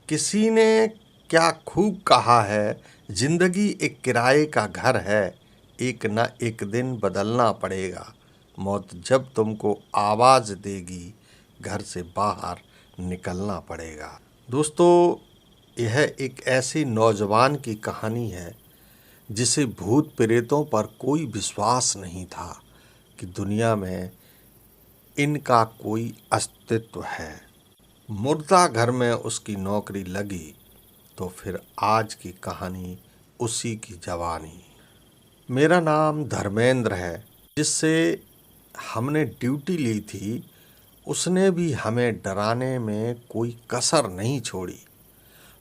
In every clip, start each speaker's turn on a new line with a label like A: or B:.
A: किसी ने क्या खूब कहा है, जिंदगी एक किराए का घर है, एक न एक दिन बदलना पड़ेगा। मौत जब तुमको आवाज़ देगी, घर से बाहर निकलना पड़ेगा। दोस्तों, यह एक ऐसे नौजवान की कहानी है जिसे भूत प्रेतों पर कोई विश्वास नहीं था कि दुनिया में इनका कोई अस्तित्व है। मुर्दा घर में उसकी नौकरी लगी तो फिर आज की कहानी उसी की जवानी। मेरा नाम धर्मेंद्र है। जिससे हमने ड्यूटी ली थी उसने भी हमें डराने में कोई कसर नहीं छोड़ी।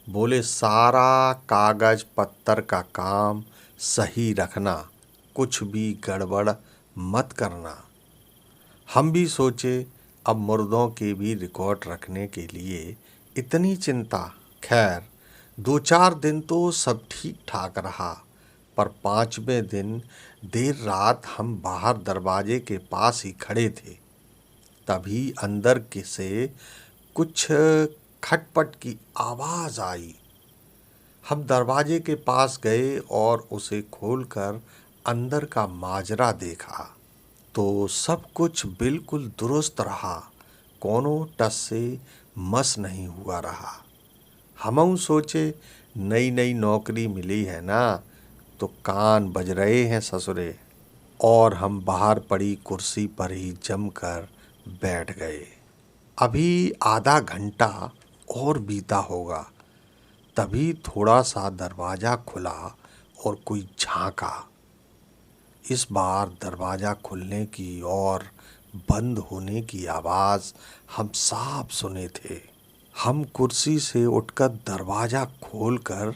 A: बोले सारा कागज पत्तर का काम सही रखना, कुछ भी गड़बड़ मत करना। हम भी सोचे अब मुर्दों के भी रिकॉर्ड रखने के लिए इतनी चिंता। खैर 2-4 दिन तो सब ठीक ठाक रहा, पर 5वें दिन देर रात हम बाहर दरवाजे के पास ही खड़े थे। तभी अंदर से कुछ खटपट की आवाज़ आई। हम दरवाजे के पास गए और उसे खोलकर अंदर का माजरा देखा तो सब कुछ बिल्कुल दुरुस्त रहा, कोनो टस से मस नहीं हुआ रहा। हम सोचे नई नई नौकरी मिली है ना, तो कान बज रहे हैं ससुरे। और हम बाहर पड़ी कुर्सी पर ही जमकर बैठ गए। अभी आधा घंटा और बीता होगा, तभी थोड़ा सा दरवाज़ा खुला और कोई झांका। इस बार दरवाज़ा खुलने की और बंद होने की आवाज़ हम साफ सुने थे। हम कुर्सी से उठकर दरवाज़ा खोलकर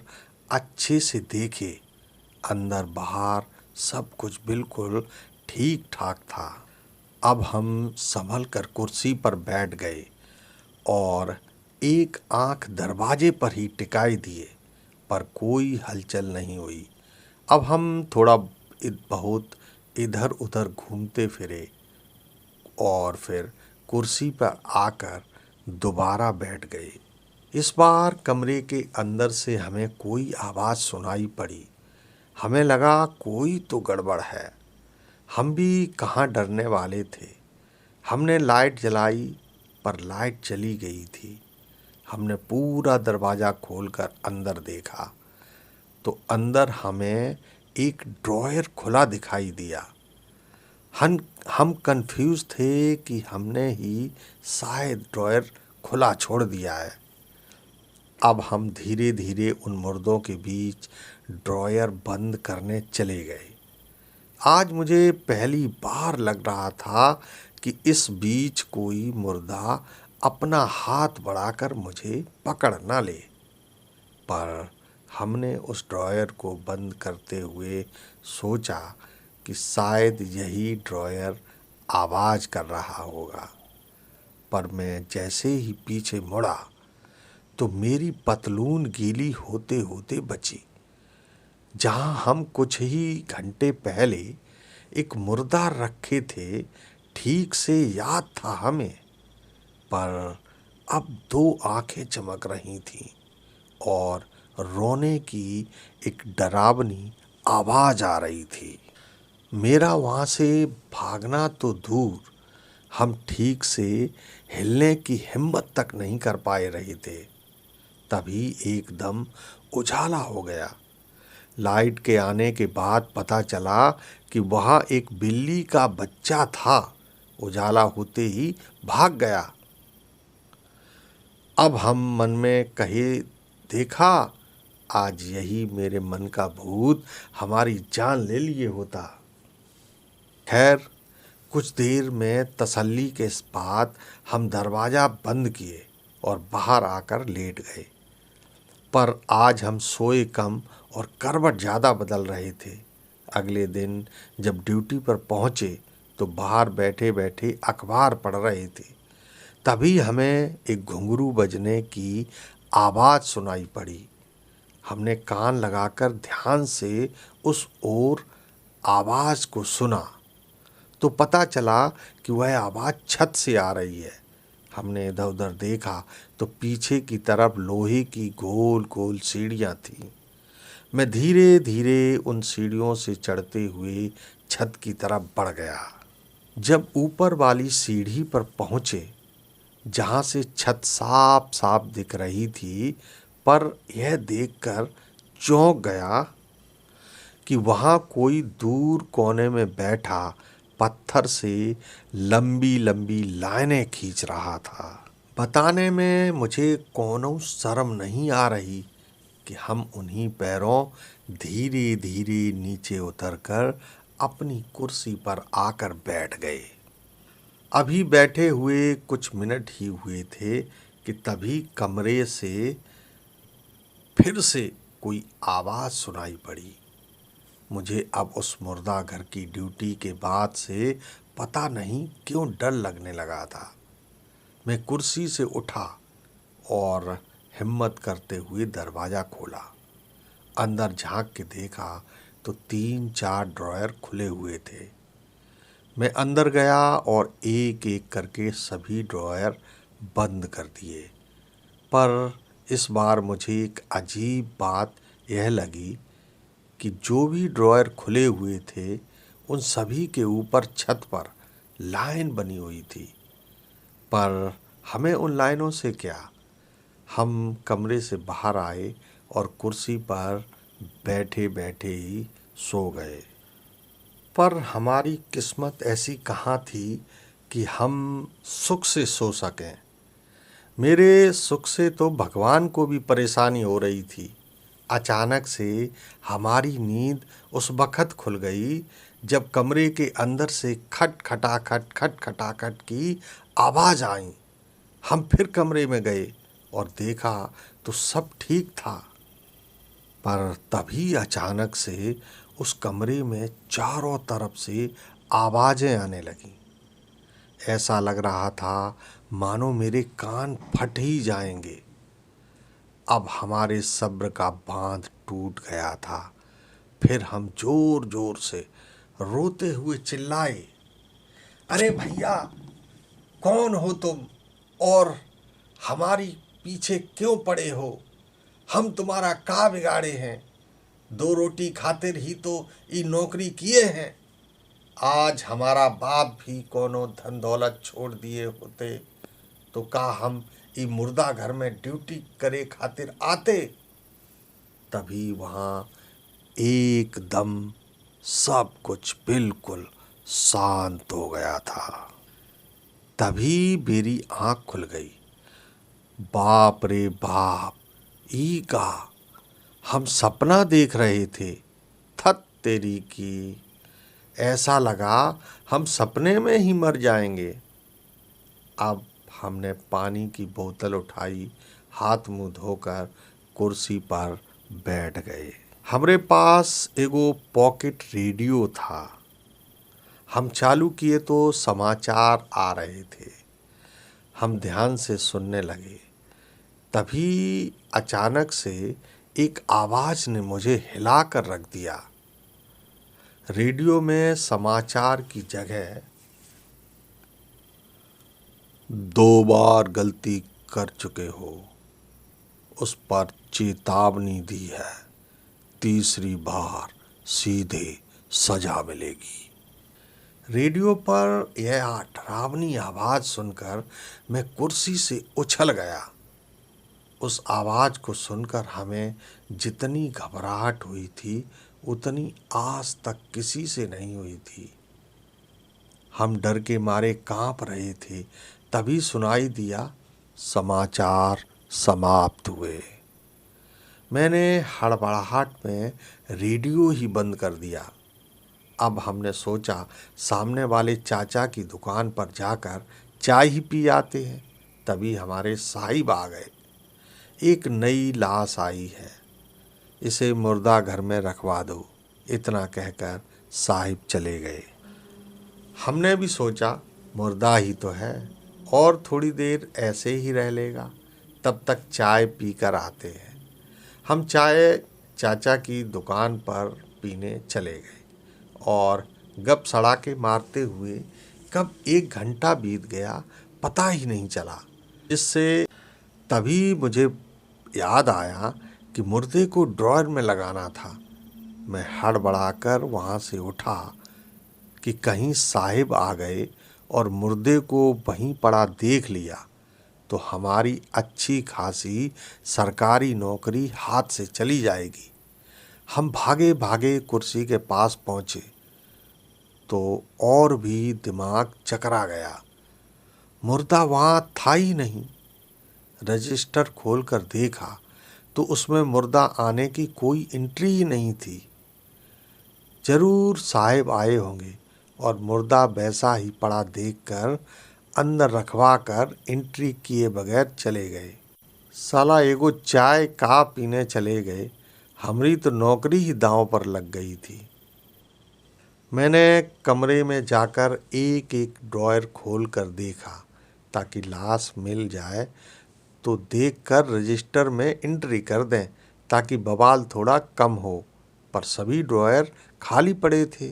A: अच्छे से देखे। अंदर बाहर सब कुछ बिल्कुल ठीक ठाक था। अब हम संभल कर कुर्सी पर बैठ गए और एक आंख दरवाजे पर ही टिकाई दिए, पर कोई हलचल नहीं हुई। अब हम थोड़ा बहुत इधर उधर घूमते फिरे और फिर कुर्सी पर आकर दोबारा बैठ गए। इस बार कमरे के अंदर से हमें कोई आवाज़ सुनाई पड़ी। हमें लगा कोई तो गड़बड़ है। हम भी कहाँ डरने वाले थे। हमने लाइट जलाई, पर लाइट चली गई थी। हमने पूरा दरवाज़ा खोलकर अंदर देखा तो अंदर हमें एक ड्रॉयर खुला दिखाई दिया। हम कंफ्यूज थे कि हमने ही शायद ड्रॉयर खुला छोड़ दिया है। अब हम धीरे धीरे उन मुर्दों के बीच ड्रॉयर बंद करने चले गए। आज मुझे पहली बार लग रहा था कि इस बीच कोई मुर्दा अपना हाथ बढ़ाकर मुझे पकड़ ना ले। पर हमने उस ड्रॉयर को बंद करते हुए सोचा कि शायद यही ड्रॉयर आवाज़ कर रहा होगा। पर मैं जैसे ही पीछे मुड़ा तो मेरी पतलून गीली होते होते बची। जहां हम कुछ ही घंटे पहले एक मुर्दा रखे थे, ठीक से याद था हमें, पर अब 2 आंखें चमक रही थीं और रोने की एक डरावनी आवाज़ आ रही थी। मेरा वहाँ से भागना तो दूर, हम ठीक से हिलने की हिम्मत तक नहीं कर पाए रहे थे। तभी एकदम उजाला हो गया। लाइट के आने के बाद पता चला कि वहाँ एक बिल्ली का बच्चा था। उजाला होते ही भाग गया। अब हम मन में कहे, देखा, आज यही मेरे मन का भूत हमारी जान ले लिए होता। खैर कुछ देर में तसल्ली के बाद हम दरवाज़ा बंद किए और बाहर आकर लेट गए। पर आज हम सोए कम और करवट ज़्यादा बदल रहे थे। अगले दिन जब ड्यूटी पर पहुँचे तो बाहर बैठे बैठे अखबार पढ़ रहे थे। तभी हमें एक घुंघरू बजने की आवाज़ सुनाई पड़ी। हमने कान लगाकर ध्यान से उस ओर आवाज़ को सुना तो पता चला कि वह आवाज़ छत से आ रही है। हमने इधर उधर देखा तो पीछे की तरफ लोहे की गोल गोल सीढ़ियाँ थीं। मैं धीरे धीरे उन सीढ़ियों से चढ़ते हुए छत की तरफ बढ़ गया। जब ऊपर वाली सीढ़ी पर पहुँचे, जहाँ से छत साफ साफ दिख रही थी, पर यह देखकर चौंक गया कि वहाँ कोई दूर कोने में बैठा पत्थर से लंबी लंबी लाइनें खींच रहा था। बताने में मुझे कोनो शर्म नहीं आ रही कि हम उन्हीं पैरों धीरे धीरे नीचे उतरकर अपनी कुर्सी पर आकर बैठ गए। अभी बैठे हुए कुछ मिनट ही हुए थे कि तभी कमरे से फिर से कोई आवाज़ सुनाई पड़ी। मुझे अब उस मुर्दा घर की ड्यूटी के बाद से पता नहीं क्यों डर लगने लगा था। मैं कुर्सी से उठा और हिम्मत करते हुए दरवाज़ा खोला। अंदर झांक के देखा तो 3-4 ड्रॉयर खुले हुए थे। मैं अंदर गया और एक एक करके सभी ड्रॉयर बंद कर दिए। पर इस बार मुझे एक अजीब बात यह लगी कि जो भी ड्रॉयर खुले हुए थे, उन सभी के ऊपर छत पर लाइन बनी हुई थी। पर हमें उन लाइनों से क्या? हम कमरे से बाहर आए और कुर्सी पर बैठे बैठे ही सो गए। पर हमारी किस्मत ऐसी कहाँ थी कि हम सुख से सो सकें। मेरे सुख से तो भगवान को भी परेशानी हो रही थी। अचानक से हमारी नींद उस वक़्त खुल गई जब कमरे के अंदर से खट की आवाज़ आई। हम फिर कमरे में गए और देखा तो सब ठीक था। पर तभी अचानक से उस कमरे में चारों तरफ से आवाज़ें आने लगीं। ऐसा लग रहा था मानो मेरे कान फट ही जाएंगे। अब हमारे सब्र का बांध टूट गया था। फिर हम जोर जोर से रोते हुए चिल्लाए, अरे भैया, कौन हो तुम और हमारी पीछे क्यों पड़े हो? हम तुम्हारा का बिगाड़े हैं? 2 रोटी खातिर ही तो ये नौकरी किए हैं। आज हमारा बाप भी कोनो धन दौलत छोड़ दिए होते तो का हम ई मुर्दा घर में ड्यूटी करे खातिर आते? तभी वहाँ एकदम सब कुछ बिल्कुल शांत हो गया था। तभी मेरी आँख खुल गई। बाप रे बाप, ई का हम सपना देख रहे थे। थत तेरी की, ऐसा लगा हम सपने में ही मर जाएंगे। अब हमने पानी की बोतल उठाई, हाथ मुंह धोकर कुर्सी पर बैठ गए। हमरे पास एगो पॉकेट रेडियो था। हम चालू किए तो समाचार आ रहे थे। हम ध्यान से सुनने लगे। तभी अचानक से एक आवाज़ ने मुझे हिला कर रख दिया। रेडियो में समाचार की जगह 2 बार गलती कर चुके हो, उस पर चेतावनी दी है, तीसरी बार सीधे सजा मिलेगी। रेडियो पर यह डरावनी आवाज़ सुनकर मैं कुर्सी से उछल गया। उस आवाज़ को सुनकर हमें जितनी घबराहट हुई थी, उतनी आज तक किसी से नहीं हुई थी। हम डर के मारे कांप रहे थे। तभी सुनाई दिया, समाचार समाप्त हुए। मैंने हड़बड़ाहट में रेडियो ही बंद कर दिया। अब हमने सोचा सामने वाले चाचा की दुकान पर जाकर चाय ही पी आते हैं। तभी हमारे साहिब आ गए। एक नई लाश आई है, इसे मुर्दा घर में रखवा दो, इतना कहकर साहिब चले गए। हमने भी सोचा मुर्दा ही तो है और थोड़ी देर ऐसे ही रह लेगा, तब तक चाय पीकर आते हैं। हम चाय चाचा की दुकान पर पीने चले गए और गप सड़ाके मारते हुए कब 1 घंटा बीत गया पता ही नहीं चला। इससे तभी मुझे याद आया कि मुर्दे को ड्रॉयर में लगाना था। मैं हड़बड़ाकर वहाँ से उठा कि कहीं साहिब आ गए और मुर्दे को वहीं पड़ा देख लिया तो हमारी अच्छी खासी सरकारी नौकरी हाथ से चली जाएगी। हम भागे भागे कुर्सी के पास पहुँचे तो और भी दिमाग चकरा गया। मुर्दा वहाँ था ही नहीं। रजिस्टर खोलकर देखा तो उसमें मुर्दा आने की कोई एंट्री ही नहीं थी। जरूर साहिब आए होंगे और मुर्दा वैसा ही पड़ा देखकर अंदर रखवा कर एंट्री किए बगैर चले गए। साला एगो चाय का पीने चले गए, हमारी तो नौकरी ही दांव पर लग गई थी। मैंने कमरे में जाकर एक एक ड्रॉयर खोल कर देखा ताकि लाश मिल जाए तो देखकर रजिस्टर में एंट्री कर दें ताकि बवाल थोड़ा कम हो, पर सभी ड्रॉयर खाली पड़े थे।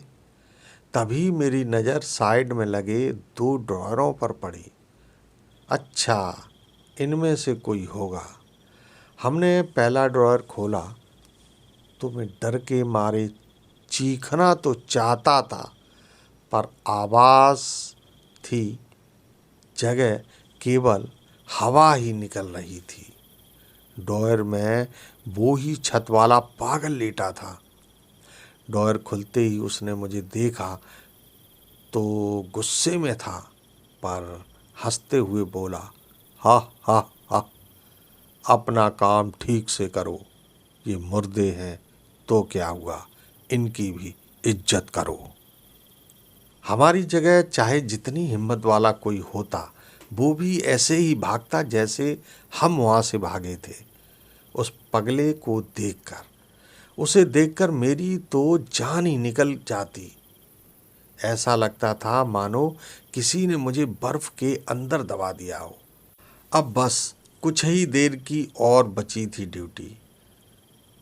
A: तभी मेरी नज़र साइड में लगे 2 ड्रॉयरों पर पड़ी। अच्छा, इनमें से कोई होगा। हमने पहला ड्रॉयर खोला तो मैं डर के मारे चीखना तो चाहता था, पर आवाज़ थी जगह केवल हवा ही निकल रही थी। ड्रॉयर में वो ही छत वाला पागल लेटा था। ड्रॉयर खुलते ही उसने मुझे देखा तो गुस्से में था, पर हंसते हुए बोला, हा हा हा, अपना काम ठीक से करो, ये मुर्दे हैं तो क्या हुआ, इनकी भी इज्जत करो। हमारी जगह चाहे जितनी हिम्मत वाला कोई होता वो भी ऐसे ही भागता जैसे हम वहाँ से भागे थे। उस पगले को देखकर, उसे देखकर मेरी तो जान ही निकल जाती। ऐसा लगता था मानो किसी ने मुझे बर्फ के अंदर दबा दिया हो। अब बस कुछ ही देर की और बची थी ड्यूटी।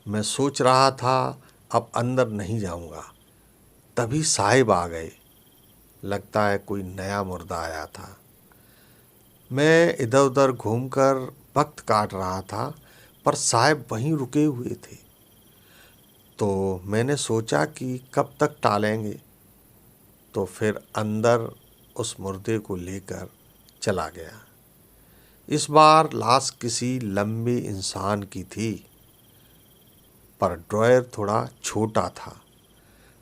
A: मैं सोच रहा था अब अंदर नहीं जाऊंगा। तभी साहिब आ गए। लगता है कोई नया मुर्दा आया था। मैं इधर उधर घूमकर वक्त काट रहा था, पर साहिब वहीं रुके हुए थे। तो मैंने सोचा कि कब तक टालेंगे, तो फिर अंदर उस मुर्दे को लेकर चला गया। इस बार लाश किसी लंबे इंसान की थी, पर ड्रॉयर थोड़ा छोटा था।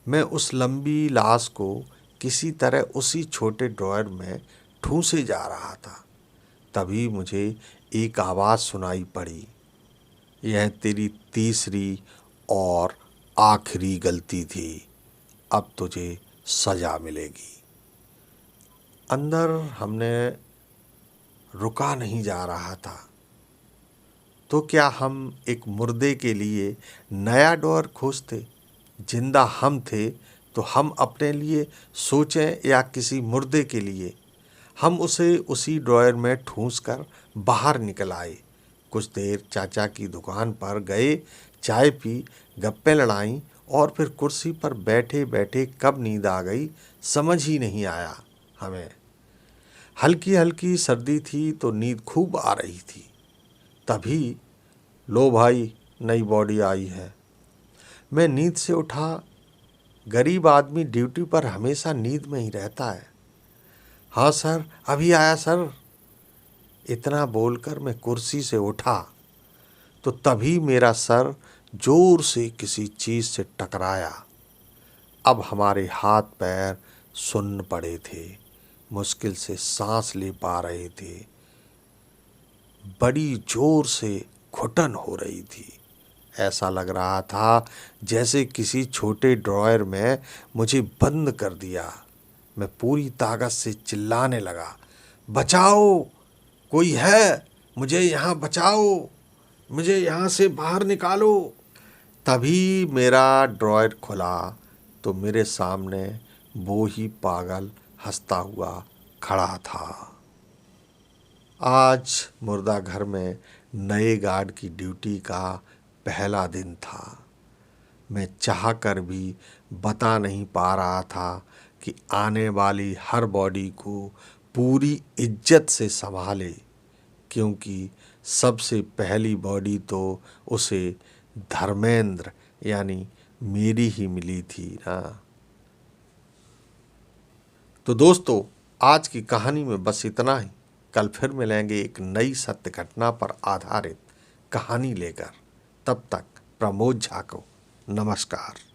A: मैं उस लंबी लाश को किसी तरह उसी छोटे ड्रॉयर में ठूंसे जा रहा था। तभी मुझे एक आवाज़ सुनाई पड़ी, यह तेरी तीसरी और आखिरी गलती थी, अब तुझे सजा मिलेगी। अंदर हमने रुका नहीं जा रहा था। तो क्या हम एक मुर्दे के लिए नया ड्रॉयर खोजते? जिंदा हम थे तो हम अपने लिए सोचें या किसी मुर्दे के लिए? हम उसे उसी ड्रॉयर में ठूंस कर बाहर निकल आए। कुछ देर चाचा की दुकान पर गए, चाय पी, गप्पे लड़ाईं और फिर कुर्सी पर बैठे बैठे कब नींद आ गई समझ ही नहीं आया हमें। हल्की हल्की सर्दी थी तो नींद खूब आ रही थी। तभी, लो भाई, नई बॉडी आई है। मैं नींद से उठा। गरीब आदमी ड्यूटी पर हमेशा नींद में ही रहता है। हाँ सर, अभी आया सर। इतना बोलकर मैं कुर्सी से उठा तो तभी मेरा सर जोर से किसी चीज़ से टकराया। अब हमारे हाथ पैर सुन्न पड़े थे, मुश्किल से सांस ले पा रहे थे। बड़ी जोर से घुटन हो रही थी। ऐसा लग रहा था जैसे किसी छोटे ड्रॉयर में मुझे बंद कर दिया। मैं पूरी ताकत से चिल्लाने लगा, बचाओ, कोई है, मुझे यहाँ बचाओ, मुझे यहाँ से बाहर निकालो। तभी मेरा ड्रॉयर खुला तो मेरे सामने वो ही पागल हंसता हुआ खड़ा था। आज मुर्दा घर में नए गार्ड की ड्यूटी का पहला दिन था। मैं चाह कर भी बता नहीं पा रहा था कि आने वाली हर बॉडी को पूरी इज्जत से संभाले, क्योंकि सबसे पहली बॉडी तो उसे धर्मेंद्र यानी मेरी ही मिली थी ना। तो दोस्तों, आज की कहानी में बस इतना ही। कल फिर मिलेंगे एक नई सत्य घटना पर आधारित कहानी लेकर। तब तक प्रमोद झा को नमस्कार।